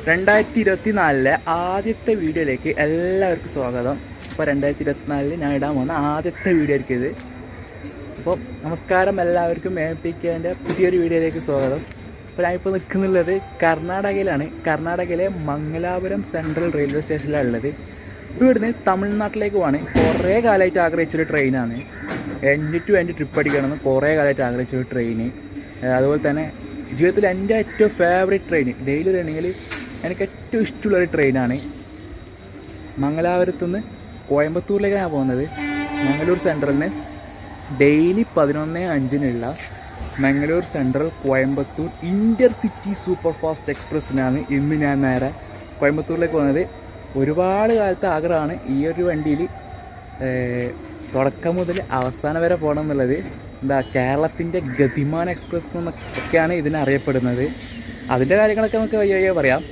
2024 ആദ്യത്തെ വീഡിയോയിലേക്ക് എല്ലാവർക്കും സ്വാഗതം. ഇപ്പോൾ 2024 ഞാൻ ഇടാൻ പോകുന്ന ആദ്യത്തെ വീഡിയോ ആയിരിക്കും ഇത്. അപ്പോൾ നമസ്കാരം എല്ലാവർക്കും. MPKൻ്റെ പുതിയൊരു വീഡിയോയിലേക്ക് സ്വാഗതം. അപ്പോൾ ഞാനിപ്പോൾ നിൽക്കുന്നുള്ളത് കർണാടകയിലാണ്. കർണാടകയിലെ മംഗലാപുരം സെൻട്രൽ റെയിൽവേ സ്റ്റേഷനിലാണ് ഉള്ളത്. ഇപ്പോൾ ഇവിടുന്ന് തമിഴ്നാട്ടിലേക്ക് പോവാണ്. കുറേ കാലമായിട്ട് ആഗ്രഹിച്ചൊരു ട്രെയിനാണ്. എൻഡ് ടു എൻഡ് ട്രിപ്പ് അടിക്കണമെന്ന് കുറേ കാലമായിട്ട് ആഗ്രഹിച്ചൊരു ട്രെയിന്. അതുപോലെ തന്നെ ജീവിതത്തിൽ എൻ്റെ ഏറ്റവും ഫേവറേറ്റ് ട്രെയിൻ, ഡെയിലി റണ്ണിങ്ങിൽ എനിക്ക് ഏറ്റവും ഇഷ്ടമുള്ളൊരു ട്രെയിനാണ്. മംഗലാപുരത്തുനിന്ന് കോയമ്പത്തൂരിലേക്കാണ് ഞാൻ പോകുന്നത്. മംഗളൂർ സെൻട്രലിന് daily 11:05 Mangalore central Coimbatore intercity super fast എക്സ്പ്രസ്സിനാണ് ഇന്ന് ഞാൻ നേരെ കോയമ്പത്തൂരിലേക്ക് പോകുന്നത്. ഒരുപാട് കാലത്തെ ആഗ്രഹമാണ് ഈ ഒരു വണ്ടിയിൽ തുടക്കം മുതൽ അവസാനം വരെ പോകണം എന്നുള്ളത്. കേരളത്തിൻ്റെ ഗതിമാൻ എക്സ്പ്രസ് എന്നൊക്കെയാണ് ഇതിനറിയപ്പെടുന്നത്. അതിൻ്റെ കാര്യങ്ങളൊക്കെ നമുക്ക് വയ്യ പറയാം.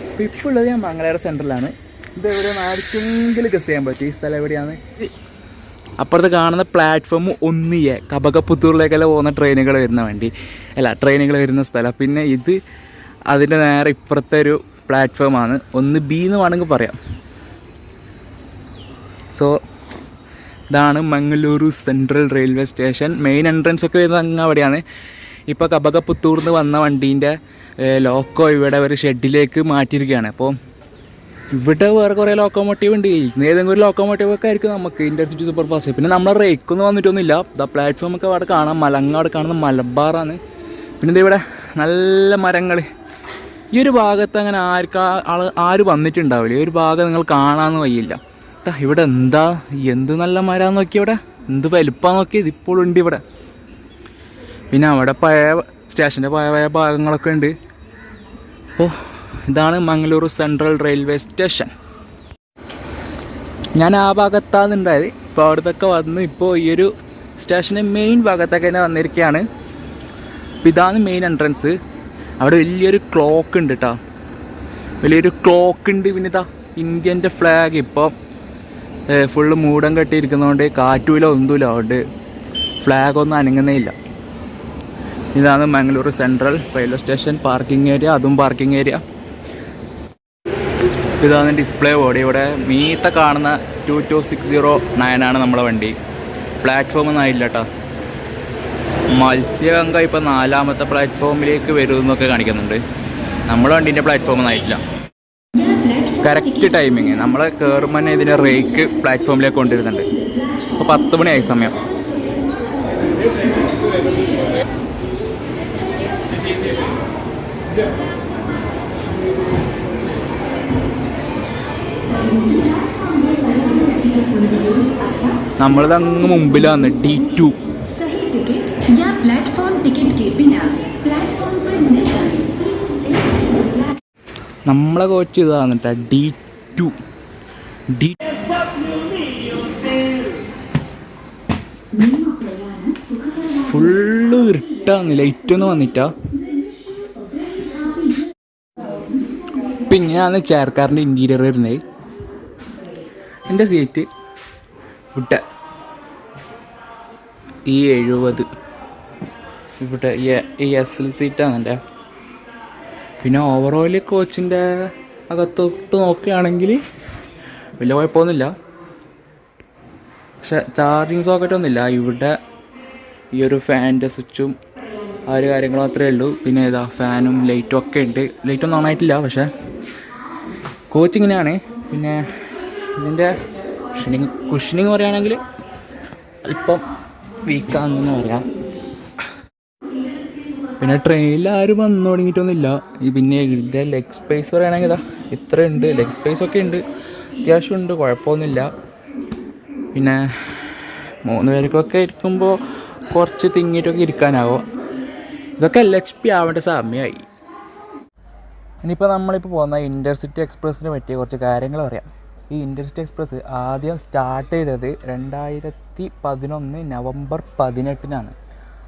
അപ്പോൾ ഇപ്പോൾ ഉള്ളത് ഞാൻ മംഗലാപുരം സെൻട്രലാണ്. ഇതെവിടെ ആർക്കെങ്കിലും ഗസ് ചെയ്യാൻ പറ്റും ഈ സ്ഥലം എവിടെയാണ്? അപ്പുറത്ത് കാണുന്ന പ്ലാറ്റ്ഫോം 1A കബകപ്പുത്തൂറിലേക്കെല്ലാം പോകുന്ന ട്രെയിനുകൾ വരുന്ന വണ്ടി ട്രെയിനുകൾ വരുന്ന സ്ഥലം. പിന്നെ ഇത് അതിൻ്റെ നേരെ ഇപ്പുറത്തെ ഒരു പ്ലാറ്റ്ഫോമാണ്. 1B എന്ന് വേണമെങ്കിൽ പറയാം. സോ ഇതാണ് Mangaluru central railway station. Main entrance ഒക്കെ വരുന്നത് അങ്ങ് അവിടെയാണ്. ഇപ്പോൾ കബകപ്പുത്തൂറിൽ നിന്ന് വന്ന വണ്ടീൻ്റെ ലോക്കോ ഇവിടെ ഒരു ഷെഡിലേക്ക് മാറ്റിയിരിക്കുകയാണ്. അപ്പോൾ ഇവിടെ വേറെ കുറേ ലോക്കോമോട്ടീവ് ഉണ്ട്. ഏതെങ്കിലും ഒരു ലോക്കോമോട്ടീവ് ഒക്കെ ആയിരിക്കും നമുക്ക് ഇൻ്റർസിറ്റി സൂപ്പർ ഫാസ്റ്റ്. പിന്നെ നമ്മളെ റേക്കൊന്നും വന്നിട്ടൊന്നുമില്ല. പ്ലാറ്റ്ഫോം ഒക്കെ അവിടെ കാണാം. അവിടെ കാണുന്ന മലബാറാണ്. പിന്നെ ഇതിവിടെ നല്ല മരങ്ങൾ. ഈ ഒരു ഭാഗത്ത് അങ്ങനെ ആരും വന്നിട്ടുണ്ടാവില്ല. ഈ ഒരു ഭാഗം നിങ്ങൾ കാണാമെന്ന് വയ്യില്ല. ഇവിടെ എന്ത് നല്ല മരമാണെന്ന് നോക്കി, ഇവിടെ എന്ത് വലുപ്പമാണെന്ന് നോക്കി. ഇതിപ്പോഴും ഉണ്ട് ഇവിടെ. പിന്നെ അവിടെ പഴയ സ്റ്റേഷൻ്റെ പഴയ ഭാഗങ്ങളൊക്കെ ഉണ്ട്. അപ്പോൾ ഇതാണ് മംഗളൂരു സെൻട്രൽ റെയിൽവേ സ്റ്റേഷൻ. ഞാൻ ആ ഭാഗത്താണ് ഉണ്ടായത്. ഇപ്പോൾ അവിടത്തൊക്കെ വന്ന് ഇപ്പോൾ ഈ ഒരു സ്റ്റേഷൻ്റെ മെയിൻ ഭാഗത്തൊക്കെ തന്നെ വന്നിരിക്കുകയാണ്. അപ്പോൾ ഇതാണ് മെയിൻ എൻട്രൻസ്. അവിടെ വലിയൊരു ക്ലോക്ക് ഉണ്ട് കേട്ടോ. വലിയൊരു ക്ലോക്ക് ഉണ്ട്. പിന്നെ ഇന്ത്യൻ്റെ ഫ്ലാഗ് ഇപ്പോൾ ഫുള്ള് മൂടം കെട്ടിയിരിക്കുന്നതുകൊണ്ട് കാറ്റുമില്ല ഒന്നുമില്ല. അതുകൊണ്ട് ഫ്ലാഗൊന്നും അനങ്ങുന്നേ ഇല്ല. ഇതാണ് Mangaluru central railway station. Parking area, അതും പാർക്കിംഗ് ഏരിയ. ഇതാണ് ഡിസ്പ്ലേ ബോർഡ്. ഇവിടെ മീത്ത കാണുന്ന 22609 നമ്മളെ വണ്ടി. പ്ലാറ്റ്ഫോം ഒന്നും ആയില്ല കേട്ടോ. മത്സ്യഗംഗ ഇപ്പോൾ 4ാമത്തെ പ്ലാറ്റ്ഫോമിലേക്ക് വരുമെന്നൊക്കെ കാണിക്കുന്നുണ്ട്. നമ്മളെ വണ്ടീൻ്റെ പ്ലാറ്റ്ഫോം ഒന്നും ആയിട്ടില്ല. കറക്റ്റ് ടൈമിങ് നമ്മൾ കയറുമ്പോൾ തന്നെ ഇതിൻ്റെ റേക്ക് പ്ലാറ്റ്ഫോമിലേക്ക് കൊണ്ടുവരുന്നുണ്ട്. അപ്പോൾ 10 മണിയായി സമയം. നമ്മളിത് അങ്ങ് മുമ്പിലാണ് D2. നമ്മളെ കോച്ച് ഇതാണ് കേട്ടോ, D2. ഫുള്ള് ഇരുട്ടാന്ന്, ലൈറ്റൊന്നും വന്നിട്ടാ. ഇപ്പം ഇങ്ങനെയാണ് ചേർക്കാറിൻ്റെ ഇൻറ്റീരിയർ വരുന്നത്. എൻ്റെ സീറ്റ് ഇവിടെ E70 ഇവിടെ ESL സീറ്റാണ് എൻ്റെ. പിന്നെ ഓവറോൾ കോച്ചിൻ്റെ അകത്തോട്ട് നോക്കുകയാണെങ്കിൽ വലിയ കുഴപ്പമൊന്നുമില്ല. പക്ഷെ ചാർജിങ് സോക്കറ്റൊന്നുമില്ല. ഇവിടെ ഈ ഒരു ഫാനിൻ്റെ സ്വിച്ചും ആ ഒരു കാര്യങ്ങൾ മാത്രമേ ഉള്ളൂ. പിന്നെ ഫാനും ലൈറ്റും ഒക്കെ ഉണ്ട്. ലൈറ്റൊന്നും ഓണായിട്ടില്ല. പക്ഷേ കോച്ച് ഇങ്ങനെയാണ്. പിന്നെ ഇതിൻ്റെ കുഷനിങ് പറയുകയാണെങ്കിൽ അല്പം വീക്കാണെന്ന് പറയാം. പിന്നെ ട്രെയിനിൽ ആരും വന്നു തുടങ്ങിയിട്ടൊന്നുമില്ല. പിന്നെ ഇതിൻ്റെ ലെഗ് സ്പേസ് പറയുകയാണെങ്കിൽ ഇത്ര ഉണ്ട്. ലെഗ് സ്പേസ് ഒക്കെ ഉണ്ട്, അത്യാവശ്യം ഉണ്ട്, കുഴപ്പമൊന്നുമില്ല. പിന്നെ 3 പേർക്കൊക്കെ ഇരിക്കുമ്പോൾ കുറച്ച് തിങ്ങിയിട്ടൊക്കെ ഇരിക്കാനാവും. ഇതൊക്കെ LHP ആവേണ്ട സമയമായി. ഇനിയിപ്പോൾ നമ്മളിപ്പോൾ പോകുന്ന ഇൻ്റർസിറ്റി എക്സ്പ്രസ്സിനെ പറ്റിയ കുറച്ച് കാര്യങ്ങൾ പറയാം. ഈ ഇൻ്റർസിറ്റി എക്സ്പ്രസ് ആദ്യം സ്റ്റാർട്ട് ചെയ്തത് 2011 നവംബർ 18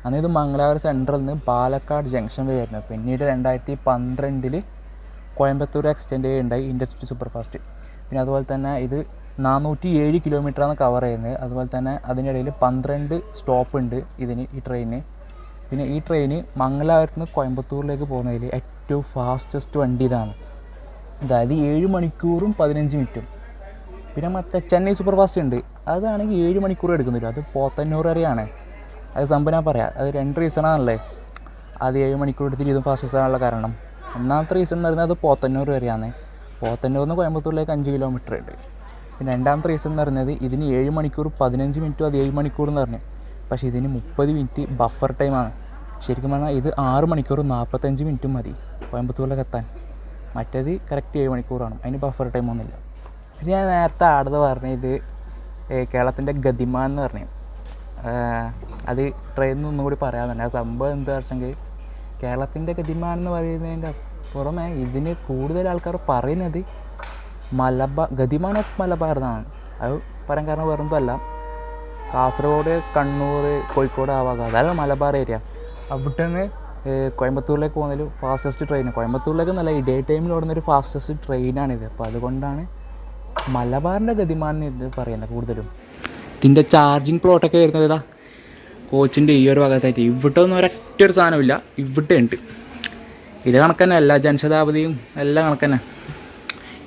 അന്ന് ഇത് മംഗലാപുരം സെൻട്രലിൽ നിന്ന് പാലക്കാട് ജംഗ്ഷൻ വരെയായിരുന്നു. പിന്നീട് 2012 കോയമ്പത്തൂർ എക്സ്റ്റെൻഡ് ചെയ്യുകയുണ്ടായി ഇൻ്റർസിറ്റി സൂപ്പർ ഫാസ്റ്റ്. പിന്നെ അതുപോലെ തന്നെ ഇത് 407 കിലോമീറ്ററാണ് കവർ ചെയ്യുന്നത്. അതുപോലെ തന്നെ അതിനിടയിൽ 12 സ്റ്റോപ്പ് ഉണ്ട് ഇതിന്, ഈ ട്രെയിനിന്. പിന്നെ ഈ ട്രെയിന് മംഗലാപുരത്ത് നിന്ന് കോയമ്പത്തൂരിലേക്ക് പോകുന്നതിൽ ഏറ്റവും ഫാസ്റ്റസ്റ്റ് വണ്ടി ഇതാണ്. അതായത് 7 മണിക്കൂറും 15 മിനിറ്റും. പിന്നെ മറ്റേ ചെന്നൈ സൂപ്പർ ഫാസ്റ്റ് ഉണ്ട്, അതാണെങ്കിൽ 7 മണിക്കൂർ എടുക്കുന്നില്ല. അത് പോത്തന്നൂർ വരെയാണ്. അത് സംഭവം ഞാൻ പറയാം. അത് 2 റീസണാണല്ലേ അത് 7 മണിക്കൂർ എടുത്തിട്ട് ഇതും ഫാസ്റ്റസ്റ്റ് ആണുള്ള കാരണം. ഒന്നാമത്തെ റീസൺ എന്ന് പറയുന്നത് അത് പോത്തന്നൂർ വരെയാണ്. പോത്തന്നൂരിൽ നിന്ന് കോയമ്പത്തൂരിലേക്ക് 5 കിലോമീറ്റർ ഉണ്ട്. പിന്നെ രണ്ടാമത്തെ റീസൺ എന്ന് പറയുന്നത് ഇതിന് 7 മണിക്കൂർ 15 മിനിറ്റും അത് 7 മണിക്കൂർ എന്ന് പറഞ്ഞു. പക്ഷേ ഇതിന് 30 മിനിറ്റ് ബഫർ ടൈമാണ്. ശരിക്കും പറഞ്ഞാൽ ഇത് 6 മണിക്കൂറും 45 മിനിറ്റും മതി കോയമ്പത്തൂരിലേക്ക് എത്താൻ. മറ്റേത് കറക്റ്റ് 7 മണിക്കൂറാണ്, അതിന് ബഫർ ടൈമൊന്നുമില്ല. പിന്നെ ഞാൻ നേരത്തെ ആടുന്ന് പറഞ്ഞത് കേരളത്തിൻ്റെ ഗതിമാൻ എന്ന് പറഞ്ഞു. അത് ട്രെയിനിൽ ഒന്നും കൂടി പറയാൻ തന്നെ. ആ സംഭവം എന്താ വെച്ചെങ്കിൽ കേരളത്തിൻ്റെ ഗതിമാൻ എന്ന് പറയുന്നതിൻ്റെ പുറമെ ഇതിന് കൂടുതൽ ആൾക്കാർ പറയുന്നത് ഗതിമാൻ ഓഫ് മലബാർ എന്നാണ്. അത് പറയാൻ കാരണം വേറൊന്നുമല്ല, കാസർഗോഡ്, കണ്ണൂർ, കോഴിക്കോട് ആ ഭാഗം, അതാണ് മലബാർ ഏരിയ. അവിടെ നിന്ന് കോയമ്പത്തൂരിലേക്ക് പോകുന്നതിൽ ഫാസ്റ്റസ്റ്റ് ട്രെയിൻ, കോയമ്പത്തൂരിലേക്ക് നല്ല ഈ ഡേ ടൈമിൽ ഓടുന്നൊരു ഫാസ്റ്റസ്റ്റ് ട്രെയിനാണിത്. അപ്പോൾ അതുകൊണ്ടാണ് മലബാറിൻ്റെ ഗതിമാൻ ഇത് പറയുന്നത് കൂടുതലും. ഇതിൻ്റെ ചാർജിങ് പ്ലോട്ടൊക്കെ വരുന്നത് ഇതാ കോച്ചിൻ്റെ ഈ ഒരു ഭാഗത്തായിട്ട്. ഇവിടെ ഒന്നും ഒരൊറ്റൊരു സാധനമില്ല, ഇവിടെ ഉണ്ട്. ഇത് കണക്കന്നെ എല്ലാ ജനശതാബ്ദിയും എല്ലാം കണക്കന്നെ.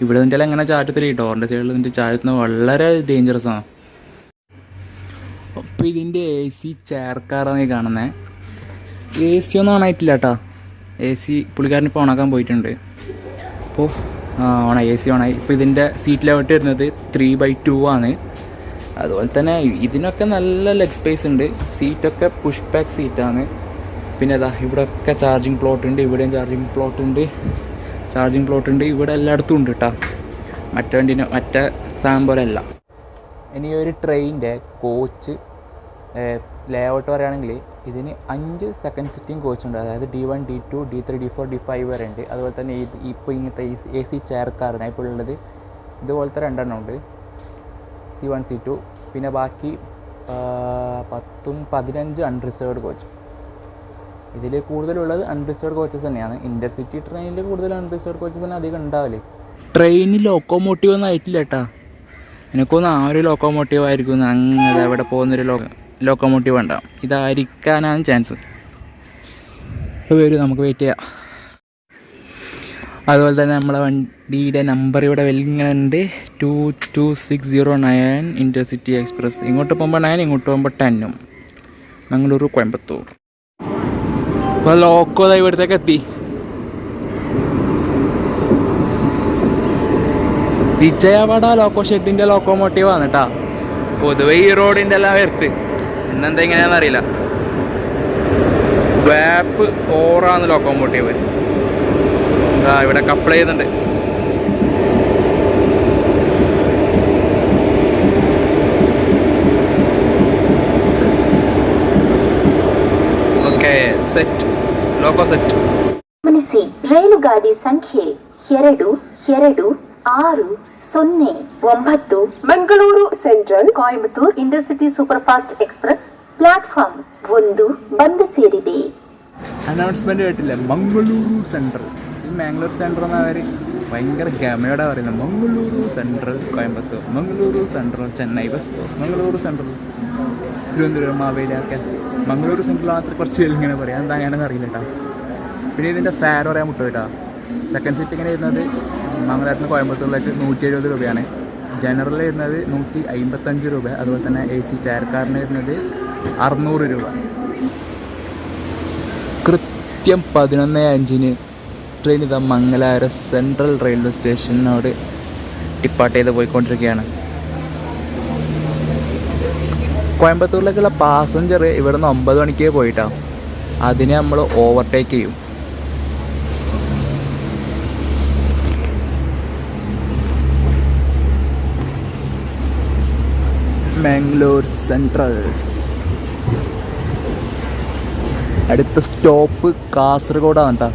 ഇവിടെ നിൻ്റെ എല്ലാം എങ്ങനെ ചാറ്റത്തില്ല, ഈ ഡോറിൻ്റെ സൈഡിൽ നിൻ്റെ ചാറ്റുന്നത് വളരെ ഡേഞ്ചറസ് ആണ്. അപ്പോൾ ഇതിൻ്റെ AC ചെയർക്കാറാണ് ഈ കാണുന്നത്. AC ഒന്നും ഓണായിട്ടില്ല കേട്ടോ. AC പുള്ളിക്കാരൻ ഇപ്പോൾ ഓണാക്കാൻ പോയിട്ടുണ്ട്. അപ്പോൾ ഓണായി, AC ഓണായി. ഇപ്പോൾ ഇതിൻ്റെ സീറ്റ് ലെവട്ട് വരുന്നത് 3/2 ആണ്. അതുപോലെ തന്നെ ഇതിനൊക്കെ നല്ല ലെഗ് സ്പേസ് ഉണ്ട്. സീറ്റൊക്കെ പുഷ് ബാക്ക് സീറ്റാണ്. പിന്നെ അതാ ഇവിടെയൊക്കെ ചാർജിങ് പ്ലോട്ട് ഉണ്ട്, ഇവിടെയും ചാർജിങ് പ്ലോട്ട് ഉണ്ട്, ഇവിടെ എല്ലായിടത്തും ഉണ്ട് കേട്ടോ. മറ്റേ സാധനം പോലെ അല്ല. ഇനി ഒരു ട്രെയിനിൻ്റെ കോച്ച് ലേഔട്ട് പറയുകയാണെങ്കിൽ ഇതിന് 5 സെക്കൻഡ് സിറ്റിംഗ് കോച്ചുണ്ട്. അതായത് D1, D2, D3, D4, D5 വരെ ഉണ്ട്. അതുപോലെ തന്നെ ഇപ്പോൾ ഇങ്ങനത്തെ AC ചെയർക്കാരനാണ് ഇപ്പോൾ ഉള്ളത്. ഇതുപോലത്തെ 2 ഉണ്ട്, C1, C2. പിന്നെ ബാക്കി 10-15 അൺറിസേർവ്ഡ് കോച്ച്. ഇതിൽ കൂടുതലുള്ളത് അൺറിസേർവ്ഡ് കോച്ചസ് തന്നെയാണ്. ഇൻ്റർസിറ്റി ട്രെയിനിൽ കൂടുതൽ അൺറിസേർവ്ഡ് കോച്ചസ് തന്നെ അധികം ഉണ്ടാവില്ലേ. ട്രെയിനിൽ ലോക്കോമോട്ടീവ് ഒന്നും ആയിട്ടില്ല കേട്ടോ. എനിക്കൊന്ന് ആ ഒരു ലോക്കോമോട്ടീവ് ആയിരിക്കും, അങ്ങനെ അവിടെ പോകുന്നൊരു ലോക്കോമോട്ടീവ് ഉണ്ടാവും. ഇതായിരിക്കാനാണ് ചാൻസ്. ഇപ്പോൾ വരും, നമുക്ക് വെയിറ്റ് ചെയ്യാം. അതുപോലെ തന്നെ നമ്മളെ വണ്ടിയുടെ നമ്പർ ഇവിടെ ഇങ്ങനെ ഉണ്ട്, 22609 ഇൻ്റർസിറ്റി എക്സ്പ്രസ്. ഇങ്ങോട്ട് പോകുമ്പോൾ 9, ഇങ്ങോട്ട് പോകുമ്പോൾ 10. മംഗളൂരു കോയമ്പത്തൂർ. അപ്പോൾ ലോക്കോ ഇവിടത്തേക്ക് എത്തി. വിജയവാഡ ലോക്കോ ഷെഡിൻ്റെ ലോക്കോമോട്ടീവാണ് കേട്ടോ. പൊതുവെ ഈ റോഡിൻ്റെ എല്ലാം വരത്ത് ഇന്നെന്താ ഇങ്ങനെയാണെന്ന് അറിയില്ല. വാപ്പ് 4 ആണ് ലോക്കോമോട്ടീവ്. ഇവിടെ കപ്പിൾ ചെയ്യുന്നുണ്ട്. ಓಕೆ, ಸೆಟ್ ಲೋಕೋ ಸೆಟ್. ಗಮನಿಸಿ, ರೈಲುಗಾಡಿ ಸಂಖ್ಯೆ 226609 Mangaluru central Coimbatore intercity super fast express platform 1 ಬಂದು ಸೇರಿದೆ. അനൗൺസ്മെന്റ് കേട്ടില്ല, മംഗളൂരു സെൻട്രൽ. ഈ മാംഗ്ലൂർ സെൻട്രൽ എന്നവർ ഭയങ്കര ഗമയോടെ പറയുന്നത്. മംഗളൂരു സെൻട്രൽ കോയമ്പത്തൂർ, മംഗളൂരു സെൻട്രൽ ചെന്നൈ ബസ് പോസ്, മംഗളൂരു സെൻട്രൽ തിരുവനന്തപുരം, മാവേലിയൊക്കെ മംഗളൂരു സെൻട്രൽ മാത്രം കുറച്ച് ഇങ്ങനെ പറയാം. എന്താ ഞാനെന്ന് അറിയില്ല കേട്ടോ. പിന്നെ ഇതിൻ്റെ ഫെയർ പറയാൻ മുട്ട കേട്ടോ. സെക്കൻഡ് സീറ്റ് ഇങ്ങനെ വരുന്നത് മംഗളൂരിൽ നിന്ന് കോയമ്പത്തൂരിലേക്ക് 170 രൂപയാണ്. ജനറൽ വരുന്നത് 155 രൂപ. അതുപോലെ തന്നെ AC ചെയർക്കാരന് വരുന്നത് 600 രൂപ. കൃത്യം 11:05 ട്രെയിൻ ഇതാ മംഗലാപുരം സെൻട്രൽ റെയിൽവേ സ്റ്റേഷനോട് ഡിപ്പാർട്ട് ചെയ്ത് പോയിക്കൊണ്ടിരിക്കുകയാണ്. കോയമ്പത്തൂരിലേക്കുള്ള പാസഞ്ചർ ഇവിടെ നിന്ന് 9 മണിക്കേ പോയിട്ടാണ്. അതിനെ നമ്മൾ ഓവർടേക്ക് ചെയ്യും. മാംഗ്ലൂർ സെൻട്രൽ. അടുത്ത സ്റ്റോപ്പ് കാസർഗോഡാണ് കേട്ടോ.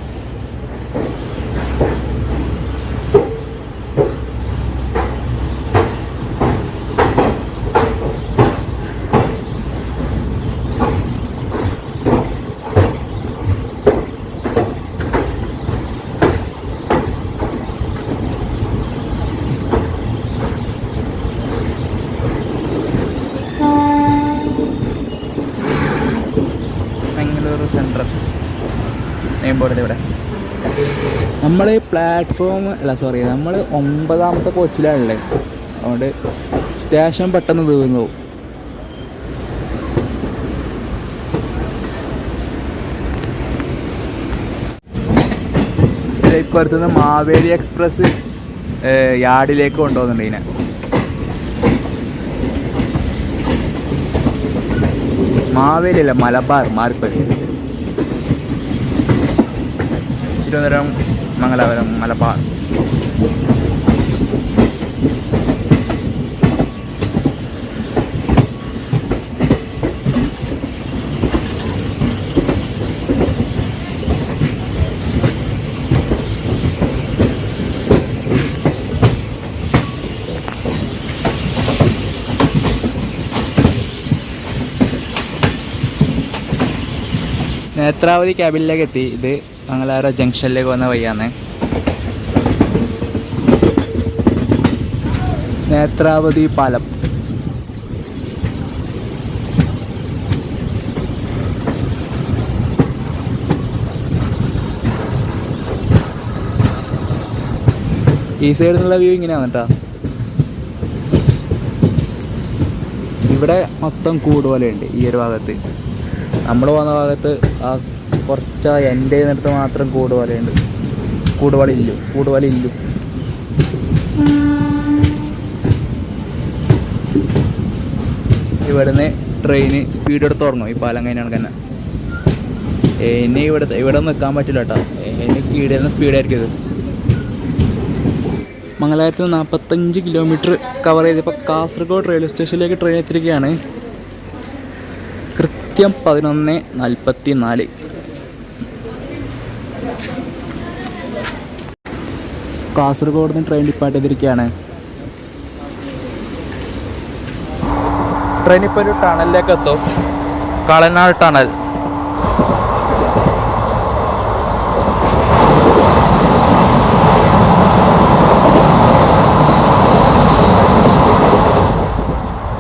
സെൻട്രൽ നെയിം ബോർഡിൽ ഇവിടെ നമ്മൾ പ്ലാറ്റ്ഫോം അല്ല സോറി നമ്മൾ 9ാമത്തെ കോച്ചിലാണല്ലേ, അതുകൊണ്ട് സ്റ്റേഷൻ പെട്ടെന്ന് തീർന്നു പോകും. ഇപ്പുറത്തുനിന്ന് മാവേലി എക്സ്പ്രസ് യാർഡിലേക്ക് കൊണ്ടുപോകുന്നുണ്ട് ഇതിനെ. മാവേലി അല്ല, മലബാർ മാറിപ്പോയി. തിരുവനന്തപുരം, മംഗലാപുരം, മലബാർ. നേത്രാവതി ക്യാബിനിലേക്ക് എത്തി. ഇത് മംഗലാപുരം ജംഗ്ഷനിലേക്ക് വന്ന വഴിയാണ്. നേത്രാവതി പാലം. ഈ സൈഡിൽ നിന്നുള്ള വ്യൂ ഇങ്ങനെയാണ് കേട്ടോ. ഇവിടെ മൊത്തം കൂടുപോലെയുണ്ട് ഈ ഒരു ഭാഗത്ത്. നമ്മൾ പോകുന്ന ഭാഗത്ത് ആ കുറച്ച് എൻ്റെ നിന്നിട്ട് മാത്രം കൂടുപോലെയുണ്ട്. കൂടുപോലെയില്ലു. ഇവിടുന്ന് ട്രെയിന് സ്പീഡ് എടുത്ത് തുടങ്ങും ഈ പാലം കഴിഞ്ഞാണ് തന്നെ. ഇനി ഇവിടെ നിൽക്കാൻ പറ്റില്ല കേട്ടോ, ഇനി കീഴിൽ സ്പീഡായിരിക്കും ഇത്. മംഗലാപുരത്ത് 45 കിലോമീറ്റർ കവർ ചെയ്തിപ്പോൾ കാസർഗോഡ് റെയിൽവേ സ്റ്റേഷനിലേക്ക് ട്രെയിൻ എത്തിയിരിക്കുകയാണ്. കൃത്യം 11:44. കാസർഗോഡ് നിന്ന് ട്രെയിൻ ഡിപ്പാർട്ട് ചെയ്തിരിക്കുകയാണ്. ട്രെയിൻ ഇപ്പോൾ ഒരു ടണലിലേക്ക് എത്തും, കളനാട് ടണൽ.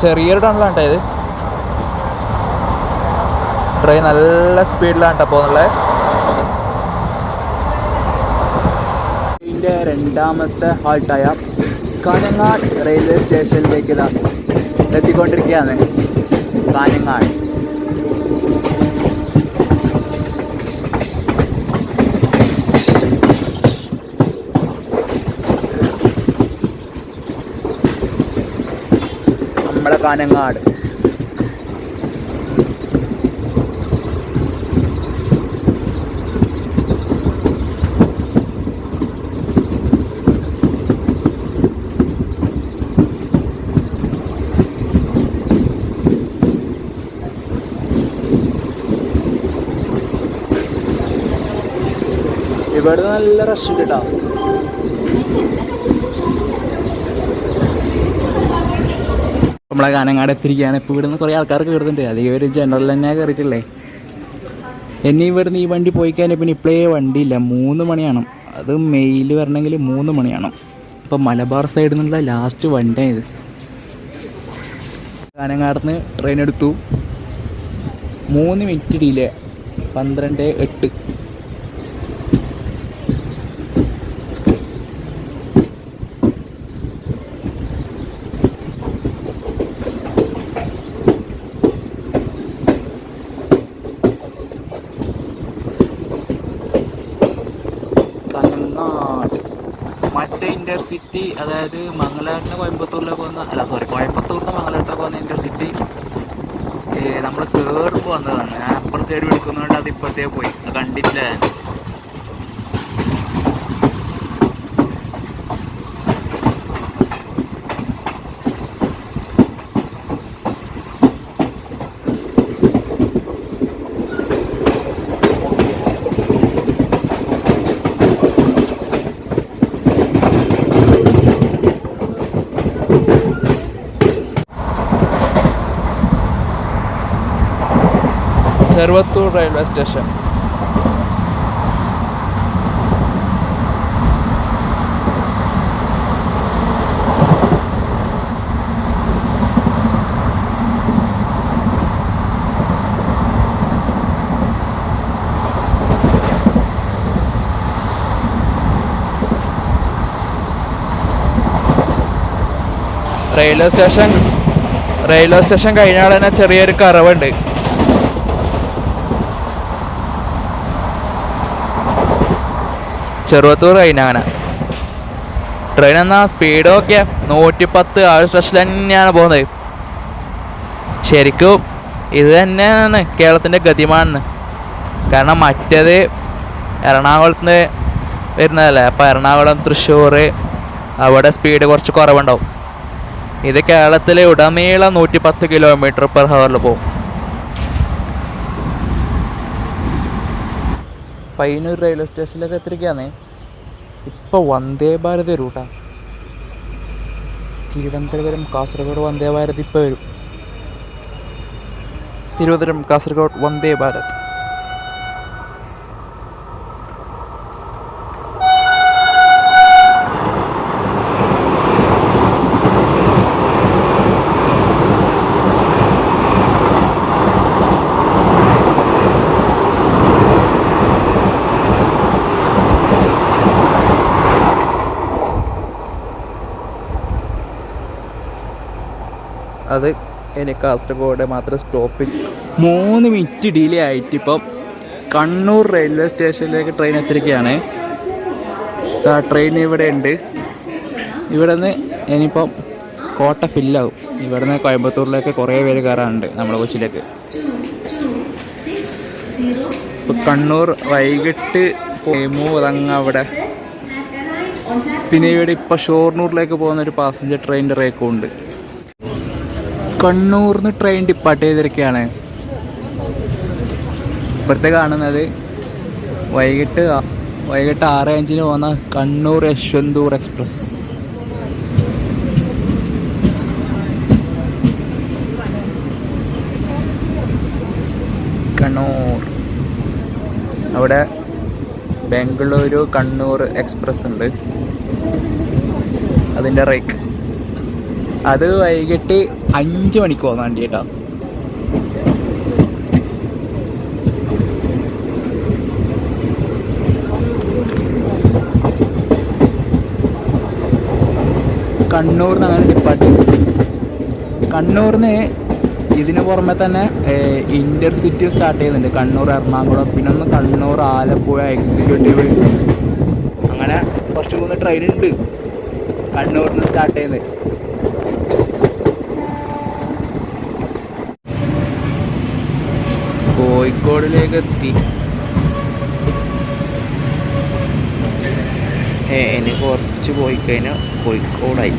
ചെറിയൊരു ടണലാണ് കേട്ടോ ഇത്. ട്രെയിൻ നല്ല സ്പീഡിലാണ് കേട്ടോ പോകുന്നുള്ളത്. ഇതിൻ്റെ 2ാമത്തെ ഹാൾട്ടായ കാഞ്ഞങ്ങാട് റെയിൽവേ സ്റ്റേഷനിലേക്ക് എത്തിക്കൊണ്ടിരിക്കുകയാണ്. കാഞ്ഞങ്ങാട്. നമ്മുടെ കാഞ്ഞങ്ങാട്. ഇവിടെ നല്ല റഷ് ഉണ്ട് കേട്ടോ. നമ്മളെ കാനങ്ങാട് എത്തിരിക്കുകയാണ്. ഇപ്പോൾ ഇവിടുന്ന് കുറേ ആൾക്കാർ കയറുന്നുണ്ട്. അധികം ഒരു ജനറൽ തന്നെ കയറിയിട്ടില്ലേ. എന്നെ ഇവിടുന്ന് ഈ വണ്ടി പോയി കഴിഞ്ഞാൽ പിന്നെ ഇപ്പോഴേ വണ്ടിയില്ല. 3 മണിയാണ്. അത് മെയിൽ വരണമെങ്കിൽ 3 മണിയാണ്. ഇപ്പോൾ മലബാർ സൈഡിൽ നിന്നുള്ള ലാസ്റ്റ് വണ്ടിയാണ് ഇത്. കാനങ്ങാട് നിന്ന് ട്രെയിൻ എടുത്തു. 3 മിനിറ്റ് ഡിലേ. 12:08. മറ്റേ ഇൻ്റർസിറ്റി, അതായത് മംഗലാപുരത്തിന് കോയമ്പത്തൂരിലേക്ക് കോയമ്പത്തൂരിന് മംഗലാപുരത്തേക്ക് പോകുന്ന ഇൻ്റർസിറ്റി നമ്മൾ കയറുമ്പോൾ വന്നതാണ്. ഞാൻ അപ്പുറം സൈഡ് വിളിക്കുന്നതുകൊണ്ട് അത് ഇപ്പോഴത്തേ പോയി, കണ്ടില്ല. Cheruvathur railway station. Railway station കഴിഞ്ഞാൽ തന്നെ ചെറിയൊരു കറവുണ്ട്. ചെറുവത്തൂർ കഴിഞ്ഞങ്ങനെ ട്രെയിൻ എന്നാൽ സ്പീഡൊക്കെ 110 ആ ഒരു സ്പെഷ്യൽ തന്നെയാണ് പോകുന്നത്. ശരിക്കും ഇത് തന്നെയാണ് കേരളത്തിൻ്റെ ഗതിമാണെന്ന്. കാരണം മറ്റേത് എറണാകുളത്ത് നിന്ന് വരുന്നതല്ലേ, അപ്പോൾ എറണാകുളം തൃശ്ശൂർ അവിടെ സ്പീഡ് കുറച്ച് കുറവുണ്ടാവും. ഇത് കേരളത്തിലെ ഉടനീളം 110 km/h പോകും. പയ്യന്നൂർ റെയിൽവേ സ്റ്റേഷനിലൊക്കെ എത്തിരിക്കുകയാണ്. ഇപ്പോൾ വന്ദേ ഭാരത് വരും കേട്ടോ. തിരുവനന്തപുരം കാസർഗോഡ് വന്ദേ ഭാരത് ഇപ്പോൾ വരും. തിരുവനന്തപുരം കാസർഗോഡ് വന്ദേ ഭാരത്. അത് ഇനി കാസർഗോഡ് മാത്രം സ്റ്റോപ്പിൽ 3 മിനിറ്റ് ഡിലേ ആയിട്ട് ഇപ്പം കണ്ണൂർ റെയിൽവേ സ്റ്റേഷനിലേക്ക് ട്രെയിൻ എത്തിരിക്കുകയാണ്. ട്രെയിൻ ഇവിടെ ഉണ്ട്. ഇവിടെ നിന്ന് ഇനിയിപ്പം കോട്ട ഫില്ലാവും. ഇവിടെ നിന്ന് കോയമ്പത്തൂരിലേക്ക് കുറേ പേര് കയറാനുണ്ട് നമ്മുടെ കൊച്ചിയിലേക്ക്. ഇപ്പം കണ്ണൂർ വൈകിട്ട് അതങ്ങ് അവിടെ. പിന്നെ ഇവിടെ ഇപ്പം ഷൊർണൂരിലേക്ക് പോകുന്നൊരു പാസഞ്ചർ ട്രെയിനിൻ്റെ റേക്കും ഉണ്ട്. കണ്ണൂരിൽ നിന്ന് ട്രെയിൻ ഡിപ്പാർട്ട് ചെയ്തിരിക്കുകയാണ്. ഇപ്പോഴത്തെ കാണുന്നത് വൈകിട്ട് 6:05 പോകുന്ന കണ്ണൂർ യശ്വന്തൂർ എക്സ്പ്രസ്. കണ്ണൂർ അവിടെ ബംഗളൂരു കണ്ണൂർ എക്സ്പ്രസ് ഉണ്ട്. അതിൻ്റെ റേക്ക് അത് വൈകിട്ട് 5 മണിക്ക് പോകുന്ന വണ്ടി കേട്ടോ. കണ്ണൂരിന് അങ്ങനെ ഡിപ്പാർട്ട് ചെയ്തു. കണ്ണൂരിന് ഇതിന് പുറമെ തന്നെ ഇൻ്റർസിറ്റി സ്റ്റാർട്ട് ചെയ്യുന്നുണ്ട്. കണ്ണൂർ എറണാകുളം, പിന്നെ ഒന്ന് കണ്ണൂർ ആലപ്പുഴ എക്സിക്യൂട്ടീവ്, അങ്ങനെ കുറച്ച് 3 ട്രെയിൻ ഉണ്ട് കണ്ണൂരിൽ നിന്ന് സ്റ്റാർട്ട് ചെയ്യുന്നത്. കോഴിക്കോടിലേക്ക് എത്തി. ഇനി കുറച്ച് പോയി കഴിഞ്ഞാൽ കോഴിക്കോടായി.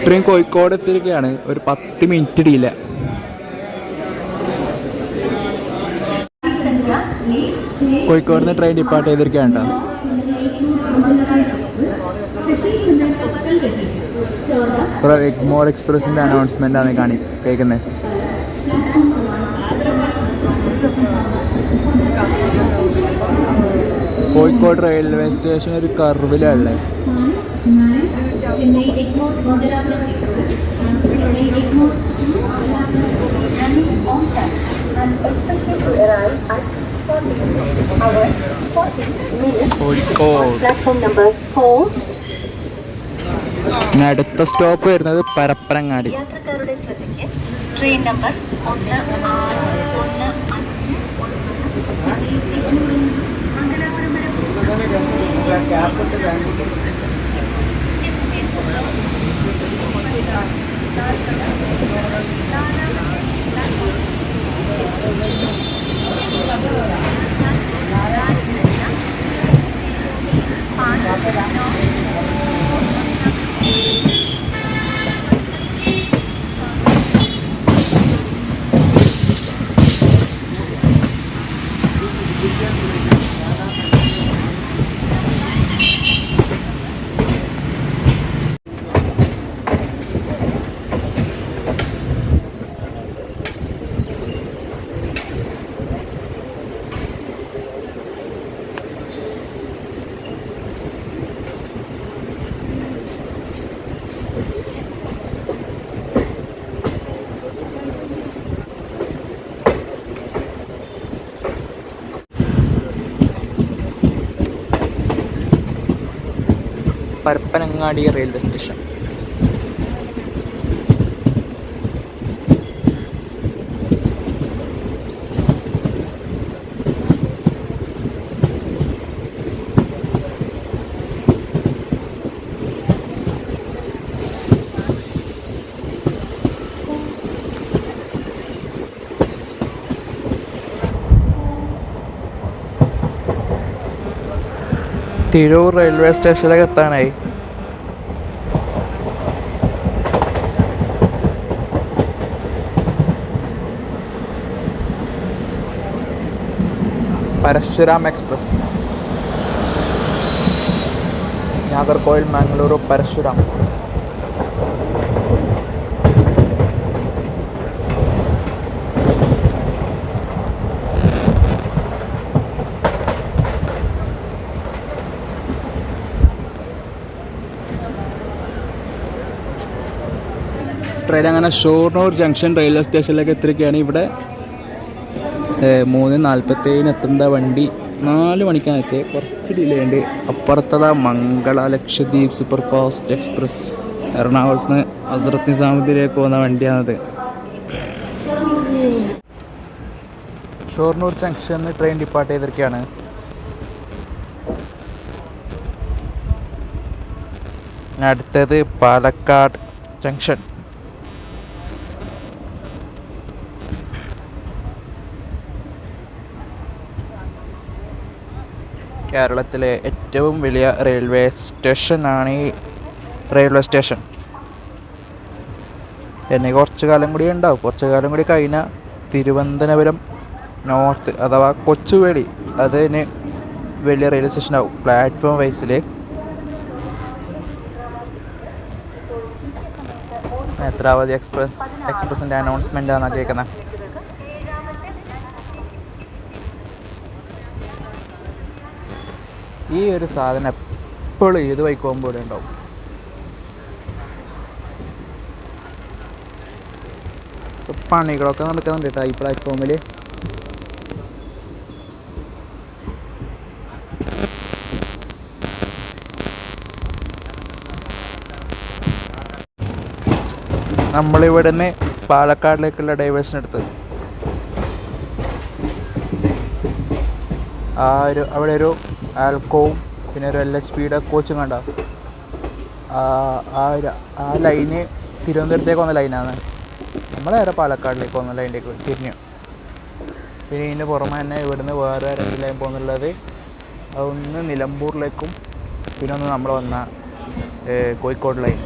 ട്രെയിൻ കോഴിക്കോട് എത്തിയിരിക്കുകയാണ്. ഒരു 10 മിനിറ്റ് ഡിലേ. കോഴിക്കോട് നിന്ന് ട്രെയിൻ ഡിപ്പാർട്ട് ചെയ്തിരിക്കുകയാണ് കേട്ടോ. എഗ്മോർ എക്സ്പ്രസിൻ്റെ അനൗൺസ്മെൻ്റ് ആണ് കേൾക്കുന്നത്. കോഴിക്കോട് റെയിൽവേ സ്റ്റേഷൻ ഒരു കർവിലല്ലേ. Chennai Egmore Mandalapur Express and Chennai Egmore running on time and expected to arrive at 40 minutes Kozhikode platform number 4. അടുത്ത സ്റ്റോപ്പ് വരുന്നത് പരപ്പനങ്ങാടി. യാത്രക്കാരുടെ ശ്രദ്ധയ്ക്ക് train number 1615 Mangalapuram Parappanangadi railway station. Tirur railway സ്റ്റേഷനിലേക്ക് എത്താനായി. പരശുരാം എക്സ്പ്രസ്, നാഗർകോവിൽ മംഗളൂരു പരശുരാം. ട്രെയിൻ അങ്ങനെ ഷൊർണൂർ ജംഗ്ഷൻ റെയിൽവേ സ്റ്റേഷനിലേക്ക് എത്തിയിരിക്കുകയാണ്. ഇവിടെ 3:47 എത്തേണ്ട വണ്ടി 4 മണിക്കാണ് എത്തിയത്. കുറച്ച് ഡിലേ ഉണ്ട്. അപ്പുറത്തത Mangala Lakshadweep super fast express എറണാകുളത്ത് നിന്ന് ഹസ്രത്ത് നിസാമുദ്ദീനിലേക്ക് പോകുന്ന വണ്ടിയാണത്. ഷൊർണൂർ ജംഗ്ഷനിൽ ട്രെയിൻ ഡിപ്പാർട്ട് ചെയ്തിരിക്കുകയാണ്. അടുത്തത് പാലക്കാട് ജംഗ്ഷൻ. കേരളത്തിലെ ഏറ്റവും വലിയ റെയിൽവേ സ്റ്റേഷനാണ് ഈ റെയിൽവേ സ്റ്റേഷൻ. എന്നെ കുറച്ച് കാലം കൂടി ഉണ്ടാവും. കുറച്ച് കാലം കൂടി കഴിഞ്ഞാൽ തിരുവനന്തപുരം നോർത്ത് അഥവാ കൊച്ചുവേളി അതിന് വലിയ റെയിൽവേ സ്റ്റേഷനാവും പ്ലാറ്റ്ഫോം വൈസിൽ. നേത്രാവതി എക്സ്പ്രസിൻ്റെ അനൗൺസ്മെൻ്റ് ആണ് കേൾക്കുന്നത്. ഈ ഒരു സാധനം എപ്പോഴും ഏത് വൈക്കോകുമ്പോൾ ഇവിടെ ഉണ്ടാവും. പണികളൊക്കെ നടക്കുന്നുണ്ട് കേട്ടോ ഈ പ്ലാറ്റ്ഫോമിൽ. നമ്മളിവിടെ നിന്ന് പാലക്കാടിലേക്കുള്ള ഡൈവേഴ്ഷൻ എടുത്ത് അവിടെ ഒരു ആൽക്കോവും പിന്നെ ഒരു LHPയുടെ കോച്ചും കണ്ട ആ ലൈന് തിരുവനന്തപുരത്തേക്ക് വന്ന ലൈനാണ്. നമ്മളേറെ പാലക്കാടിലേക്ക് വന്ന ലൈനിലേക്ക് തിരിഞ്ഞു. പിന്നെ ഇതിന് പുറമെ തന്നെ ഇവിടുന്ന് വേറെ 2 ലൈൻ പോകുന്നുള്ളത്. അതൊന്ന് നിലമ്പൂരിലേക്കും പിന്നെ ഒന്ന് നമ്മൾ വന്ന കോഴിക്കോട് ലൈൻ.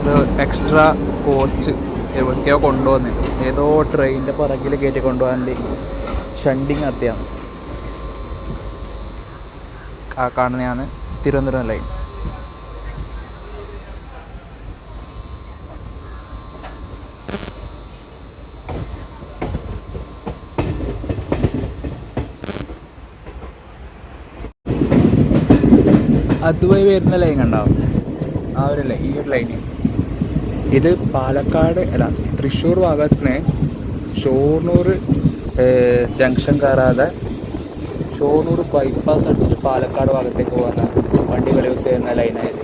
ഇത് എക്സ്ട്രാ കോച്ച് എവിടേക്കോ കൊണ്ടുവന്ന് ഏതോ ട്രെയിനിൻ്റെ പുറകിൽ കയറ്റി കൊണ്ടുപോകാൻ ഷണ്ടിങ് നടത്തിയാണ്. കാണുന്നതാണ് തിരുവനന്തപുരം ലൈൻ. അതുവഴി വരുന്ന ലൈൻ ഉണ്ടാവും. ആ ഒരു ലൈൻ, ഈ ഒരു ലൈന് ഇത് പാലക്കാട് അല്ല തൃശ്ശൂർ ഭാഗത്തിന് ഷൊർണൂർ ജംഗ്ഷൻ കയറാതെ ഷൊർണൂർ ബൈപ്പാസ് അടിച്ചിട്ട് പാലക്കാട് ഭാഗത്തേക്ക് പോകുന്ന വണ്ടികൾ യൂസ് ചെയ്യുന്ന ലൈനായത്.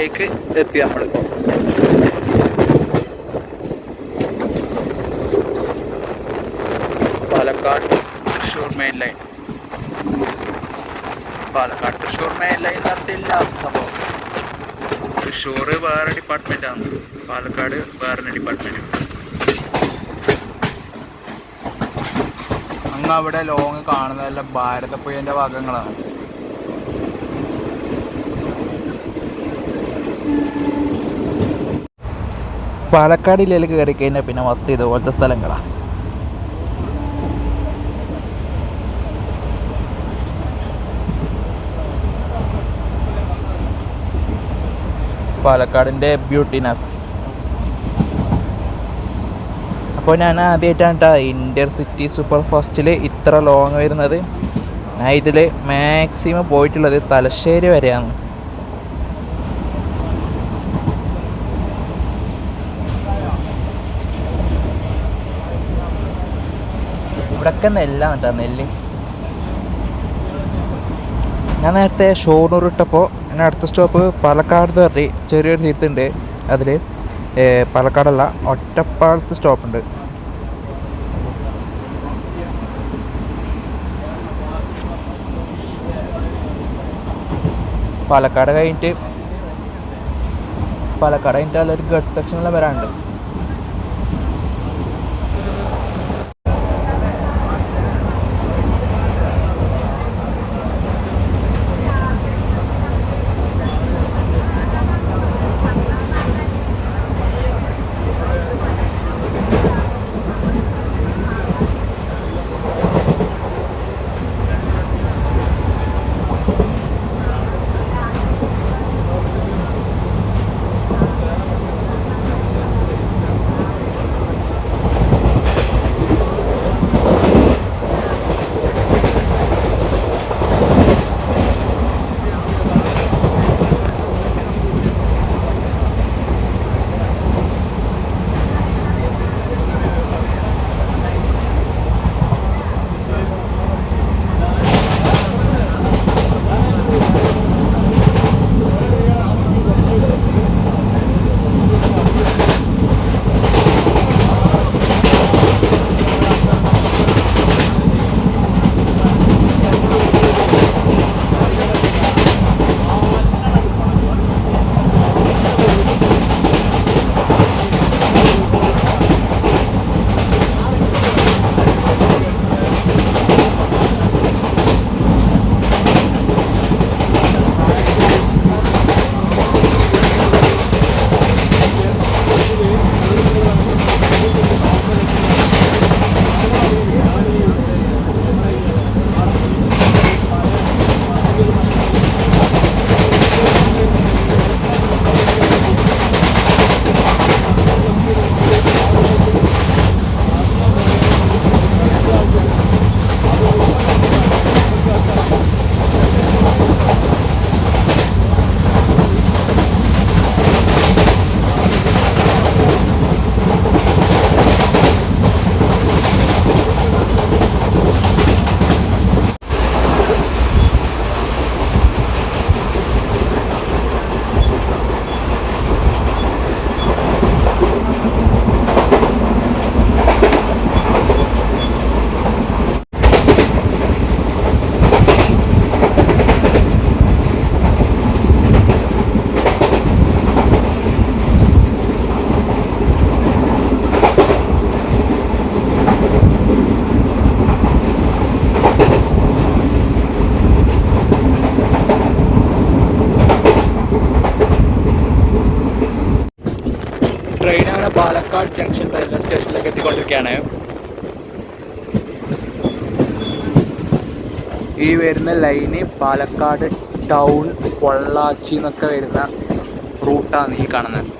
സ്റ്റേഷനിലേക്ക് എത്തി നമ്മൾ. Palakkad Thrissur main line. Palakkad Thrissur main line നടത്തില്ല സംഭവം. തൃശ്ശൂർ വേറെ ഡിപ്പാർട്ട്മെൻറ്റാണ്, പാലക്കാട് വേറെ ഡിപ്പാർട്ട്മെൻറ്റ്. അങ്ങ് അവിടെ ലോങ് കാണുന്നതെല്ലാം ഭാരതപ്പുഴൻ്റെ ഭാഗങ്ങളാണ്. പാലക്കാട് ജില്ലയിൽ കയറി കഴിഞ്ഞാൽ പിന്നെ മൊത്തം ഇതുപോലത്തെ സ്ഥലങ്ങളാണ്. പാലക്കാടിൻ്റെ ബ്യൂട്ടിനെസ്. അപ്പോൾ ഞാൻ ആദ്യമായിട്ടാണ് കേട്ടോ ഇൻ്റർസിറ്റി സൂപ്പർ ഫാസ്റ്റിൽ ഇത്ര ലോങ് വരുന്നത്. ഞാൻ ഇതിൽ മാക്സിമം പോയിട്ടുള്ളത് തലശ്ശേരി വരെയാണ്. ഇവിടൊക്കെ നെല്ലാണ് കേട്ടോ, നെല്ല്. ഞാൻ നേരത്തെ ഷൊർണൂർ ഇട്ടപ്പോൾ എൻ്റെ അടുത്ത സ്റ്റോപ്പ് പാലക്കാട് പറഞ്ഞ് ചെറിയൊരു തീർത്തുണ്ട്. അതിൽ പാലക്കാടല്ല, ഒറ്റപ്പാലത്ത് സ്റ്റോപ്പുണ്ട്. പാലക്കാട് കഴിഞ്ഞിട്ട് നല്ലൊരു ഗഡ് സെക്ഷനിൽ വരാനുണ്ട്. ട്രെയിൻ അങ്ങനെ പാലക്കാട് ജംഗ്ഷൻ റെയിൽവേ സ്റ്റേഷനിലേക്ക് എത്തിക്കൊണ്ടിരിക്കുകയാണ്. ഈ വരുന്ന ലൈന് പാലക്കാട് ടൗൺ, പൊള്ളാച്ചി എന്നൊക്കെ വരുന്ന റൂട്ടാണ് ഈ കാണുന്നത്.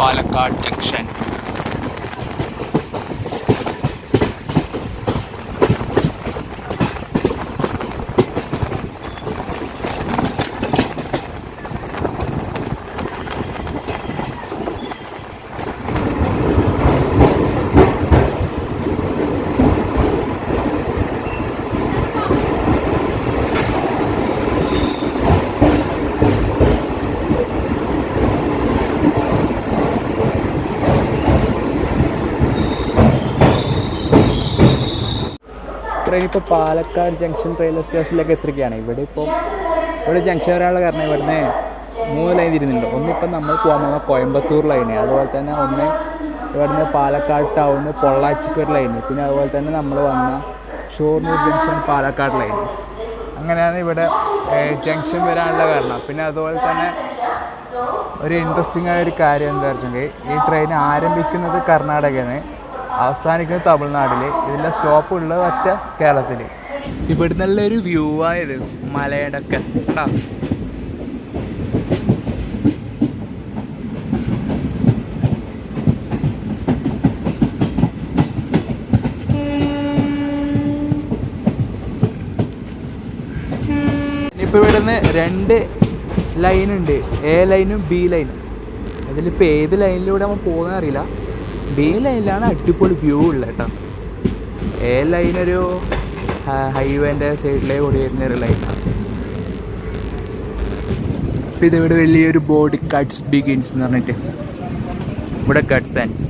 പാലക്കാട് ജംഗ്ഷൻ. ട്രെയിൻ ഇപ്പോൾ പാലക്കാട് ജംഗ്ഷൻ റെയിൽവേ സ്റ്റേഷനിലേക്ക് എത്തിരിക്കുകയാണ്. ഇവിടെ ജംഗ്ഷൻ വരാനുള്ള കാരണം ഇവിടുന്ന് 3 ലൈൻ തിരിയുന്നുണ്ട്. ഒന്നിപ്പം നമ്മൾ പോകാൻ പോകുന്ന കോയമ്പത്തൂർ ലൈന്, അതുപോലെ തന്നെ ഒന്ന് ഇവിടുന്ന് പാലക്കാട് ടൗണ് പൊള്ളാച്ചിക്കൊരു ലൈന്, പിന്നെ അതുപോലെ തന്നെ നമ്മൾ വന്ന ഷൊർണൂർ ജംഗ്ഷൻ പാലക്കാട് ലൈന്. അങ്ങനെയാണ് ഇവിടെ ജംഗ്ഷൻ വരാനുള്ള കാരണം. പിന്നെ അതുപോലെ തന്നെ ഒരു ഇൻട്രസ്റ്റിംഗ് ആയ ഒരു കാര്യം എന്താ വെച്ചെങ്കിൽ ഈ ട്രെയിൻ ആരംഭിക്കുന്നത് കർണാടകയാണ്, അവസാനിക്കുന്നത് തമിഴ്നാട്ടിൽ. ഇതിൻ്റെ സ്റ്റോപ്പ് ഉള്ളത് ഒറ്റ കേരളത്തിൽ. ഇവിടെ നല്ലൊരു വ്യൂ ആയത് മലയുടെ ഒക്കെ കേട്ടോ. ഇനിയിപ്പോൾ ഇവിടുന്ന് 2 ലൈനുണ്ട്, എ ലൈനും ബി ലൈനും. അതിലിപ്പോൾ ഏത് ലൈനിലൂടെ നമ്മൾ പോകുന്നത് അറിയില്ല. ബി ലൈനിലാണ് അടിപൊളി വ്യൂ ഉള്ളത് കേട്ടോ. എ ലൈനൊരു ഹൈവേൻ്റെ സൈഡിലേക്ക് ഓടി വരുന്നൊരു ലൈനാണ്. അപ്പോൾ ഇതിവിടെ വലിയൊരു ബോർഡ് കട്ട്സ് ബിഗിൻസ് എന്ന് പറഞ്ഞിട്ട് ഇവിടെ കട്ട്സ് ആൻഡ്സ്.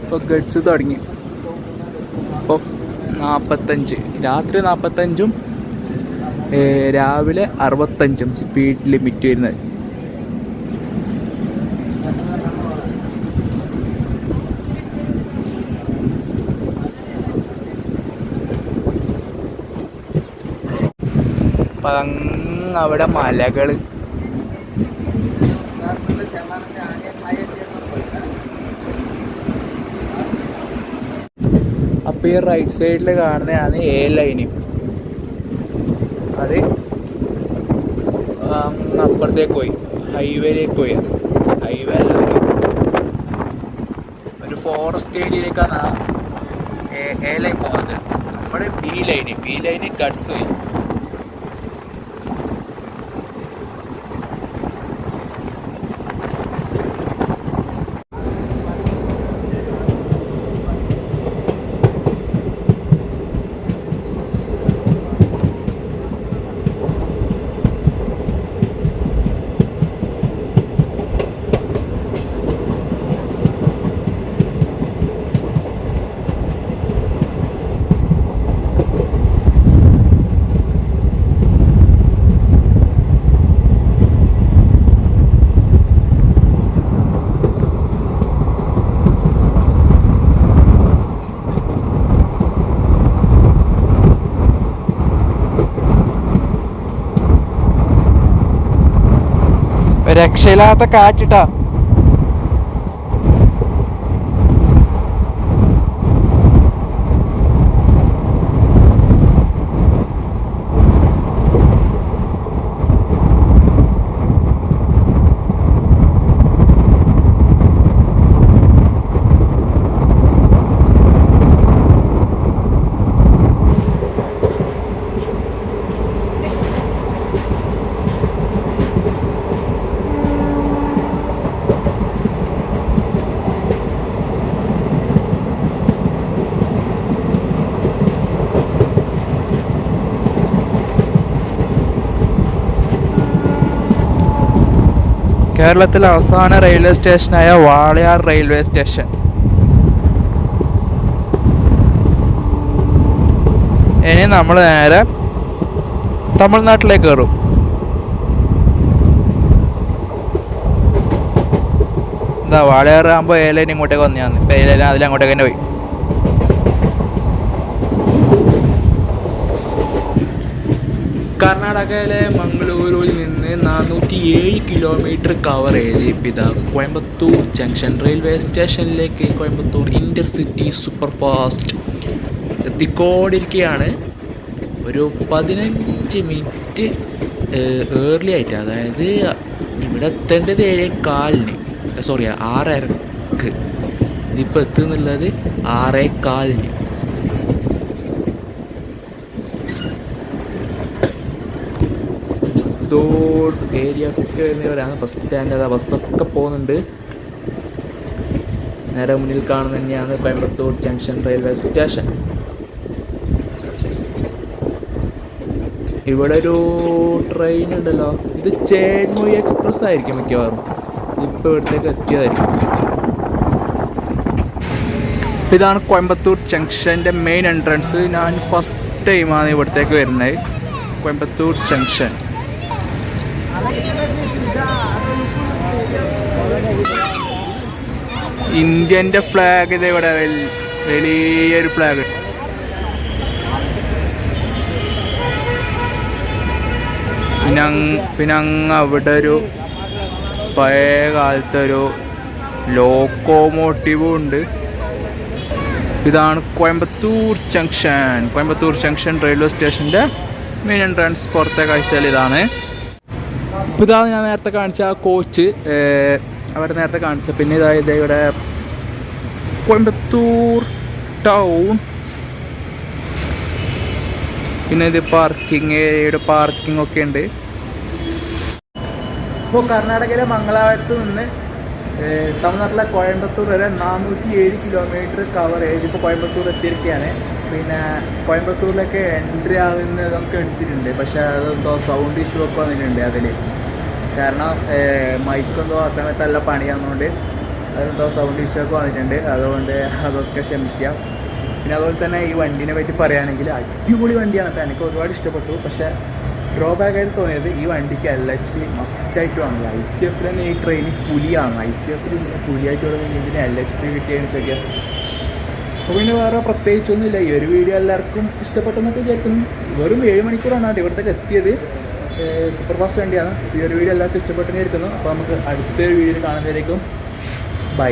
ഇപ്പോൾ ഗഡ്സ് തുടങ്ങി. അപ്പോൾ 45 രാത്രി 45 രാവിലെ 65 സ്പീഡ് ലിമിറ്റ് വരുന്നത്. അപ്പം അവിടെ മലകൾ. അപ്പോൾ ഈ റൈറ്റ് സൈഡിൽ കാണുന്നതാണ് എ ലൈന്. അത് അപ്പുറത്തേക്ക് പോയി ഹൈവേയിലേക്ക് പോയി. ഹൈവേ ഒരു ഫോറസ്റ്റ് ഏരിയയിലേക്കാണ് എ ലൈൻ പോകുന്നത്. നമ്മുടെ ബി ലൈന് കട്ട്സ് പോയി. രക്ഷയില്ലാത്ത കാറ്റിട്ടാ. കേരളത്തിലെ അവസാന റെയിൽവേ സ്റ്റേഷനായ വാളയാർ റെയിൽവേ സ്റ്റേഷൻ. ഇനി നമ്മൾ നേരെ തമിഴ്നാട്ടിലേക്ക് കയറും. എന്താ വാളയാർ ആകുമ്പോൾ എ ലൈൻ ഇങ്ങോട്ടേക്ക് വന്നതാണ്. ഇപ്പം എ ലൈൻ അതിലങ്ങോട്ടേക്ക് തന്നെ പോയി. കർണാടകയിലെ മംഗളൂരുവിൽ നിന്ന് 407 കിലോമീറ്റർ കവർ ചെയ്ത് ഇതാ കോയമ്പത്തൂർ ജംഗ്ഷൻ റെയിൽവേ സ്റ്റേഷനിലേക്ക് കോയമ്പത്തൂർ ഇൻ്റർസിറ്റി സൂപ്പർ ഫാസ്റ്റ് എത്തിക്കൊണ്ടിരിക്കുകയാണ്. ഒരു 15 മിനിറ്റ് ഏർലി ആയിട്ട്, അതായത് ഇവിടെ എത്തേണ്ടത് 7:15, സോറി 6:30. ഇതിപ്പോൾ എത്തുന്നുള്ളത് 6:15. ഏരിയ ഒക്കെ വരുന്നവരാണ്. ബസ് സ്റ്റാൻഡ്, അതാ ബസ്സൊക്കെ പോകുന്നുണ്ട്. നേരെ മുന്നിൽ കാണുന്ന തന്നെയാണ് കോയമ്പത്തൂർ ജംഗ്ഷൻ റെയിൽവേ സ്റ്റേഷൻ. ഇവിടെ ഒരു ട്രെയിൻ ഉണ്ടല്ലോ, ഇത് ചേന്മൊഴി എക്സ്പ്രസ് ആയിരിക്കും മിക്കവാറും. ഇപ്പോൾ ഇവിടത്തേക്ക് എത്തിയതായിരിക്കും. ഇതാണ് കോയമ്പത്തൂർ ജംഗ്ഷൻ്റെ മെയിൻ എൻട്രൻസ്. ഞാൻ ഫസ്റ്റ് ടൈമാണ് ഇവിടത്തേക്ക് വരുന്നത്. കോയമ്പത്തൂർ ജംഗ്ഷൻ. ഇന്ത്യൻ്റെ ഫ്ലാഗ് ഇത് ഇവിടെ വലിയൊരു ഫ്ലാഗ്. പിന്നെ അങ്ങ് അവിടെ ഒരു പഴയ കാലത്തെ ഒരു ലോക്കോമോട്ടീവും ഉണ്ട്. ഇതാണ് Coimbatore junction. Coimbatore junction railway സ്റ്റേഷൻ്റെ മെയിൻ എൻട്രൻസ്. പുറത്തെ കാഴ്ചയിൽ ഇതാണ്. ഇപ്പോൾ ഇതാണ് ഞാൻ നേരത്തെ കാണിച്ച ആ കോച്ച്, അവിടെ നേരത്തെ കാണിച്ച. പിന്നെ ഇതായത് ഇവിടെ കോയമ്പത്തൂർ ടൗൺ. പിന്നെ ഇത് പാർക്കിംഗ് ഏരിയയുടെ പാർക്കിംഗ് ഒക്കെ ഉണ്ട്. ഇപ്പോൾ കർണാടകയിലെ മംഗലാപുരത്ത് നിന്ന് തമിഴ്നാട്ടിലെ കോയമ്പത്തൂർ വരെ 407 കിലോമീറ്റർ കവർ ചെയ്ത് ഇപ്പോൾ കോയമ്പത്തൂർ എത്തിയിരിക്കുകയാണ്. പിന്നെ കോയമ്പത്തൂരിലൊക്കെ എൻട്രി ആകുന്നത് നമുക്ക് എടുത്തിട്ടുണ്ട്. പക്ഷേ അതെന്തോ സൗണ്ട് ഇഷ്യൂ ഒക്കെ വന്നിട്ടുണ്ട് അതിൽ. കാരണം മൈക്കെന്തോ ആ സമയത്തല്ല പണിയാകുന്നതുകൊണ്ട് അതെന്തോ സൗണ്ട് ഇഷ്യൂ ഒക്കെ വന്നിട്ടുണ്ട്. അതുകൊണ്ട് അതൊക്കെ ക്ഷമിക്കാം. പിന്നെ അതുപോലെ തന്നെ ഈ വണ്ടീനെ പറ്റി പറയുകയാണെങ്കിൽ അടിപൊളി വണ്ടിയാണ്. അപ്പോൾ എനിക്ക് ഒരുപാട് ഇഷ്ടപ്പെട്ടു. പക്ഷേ ഡ്രോബാക്കായിട്ട് തോന്നിയത് ഈ വണ്ടിക്ക് LHP മസ്റ്റായിട്ട് വാങ്ങുക. ICF തന്നെ ഈ ട്രെയിനിൽ പുലിയാണ്. ICF പുലിയായിട്ട് തുടങ്ങി ഇതിന് LHP കിട്ടിയതെന്ന് ചോദിക്കുക. അപ്പോൾ പിന്നെ വേറെ പ്രത്യേകിച്ചൊന്നുമില്ല. ഈ ഒരു വീഡിയോ എല്ലാവർക്കും ഇഷ്ടപ്പെട്ടെന്നൊക്കെ വിചാരിക്കുന്നു. വെറും 7 മണിക്കൂറാണ് ഇവിടത്തേക്ക് എത്തിയത്. സൂപ്പർ ഫാസ്റ്റ് വണ്ടിയാണ്. ഈ ഒരു വീഡിയോ എല്ലാവർക്കും ഇഷ്ടപ്പെട്ടെന്ന് വിചാരിക്കുന്നു. അപ്പോൾ നമുക്ക് അടുത്തൊരു വീഡിയോയിൽ കാണുന്നതായിരിക്കും. ബൈ.